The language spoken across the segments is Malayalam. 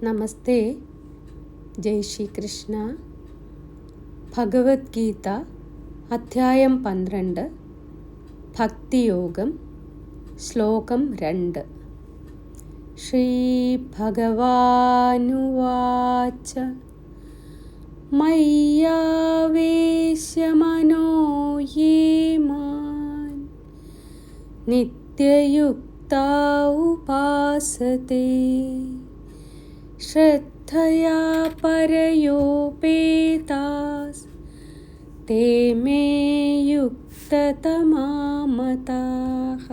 നമസ്തേ. ജയ് ശ്രീകൃഷ്ണ. ഭഗവത്ഗീത അധ്യായം 12 ഭക്തിയോഗം ശ്ലോകം 2. ശ്രീ ഭഗവാനുവാച മയ്യാവേശ്യമനോ യേ മാം നിത്യയുക്താ ഉപാസത്തെ ശ്രദ്ധയാ പരയോപേതാസ് തേ മേ യുക്തതമാ മതാഃ.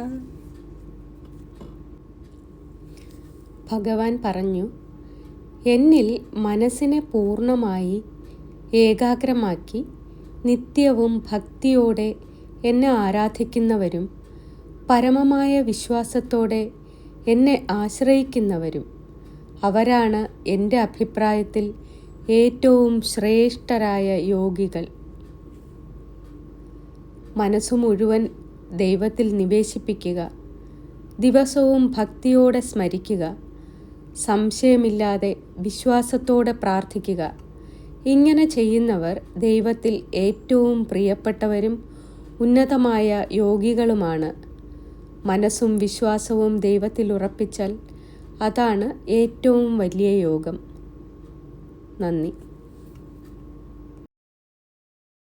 ഭഗവാൻ പറഞ്ഞു, എന്നിൽ മനസ്സിനെ പൂർണ്ണമായി ഏകാഗ്രമാക്കി നിത്യവും ഭക്തിയോടെ എന്നെ ആരാധിക്കുന്നവരും പരമമായ വിശ്വാസത്തോടെ എന്നെ ആശ്രയിക്കുന്നവരും അവരാണ് എൻ്റെ അഭിപ്രായത്തിൽ ഏറ്റവും ശ്രേഷ്ഠരായ യോഗികൾ. മനസ്സു മുഴുവൻ ദൈവത്തിൽ നിവേശിപ്പിക്കുക, ദിവസവും ഭക്തിയോടെ സ്മരിക്കുക, സംശയമില്ലാതെ വിശ്വാസത്തോടെ പ്രാർത്ഥിക്കുക. ഇങ്ങനെ ചെയ്യുന്നവർ ദൈവത്തിൽ ഏറ്റവും പ്രിയപ്പെട്ടവരും ഉന്നതമായ യോഗികളുമാണ്. മനസ്സും വിശ്വാസവും ദൈവത്തിൽ ഉറപ്പിച്ചാൽ അതാണ് ഏറ്റവും വലിയ യോഗം. നന്ദി.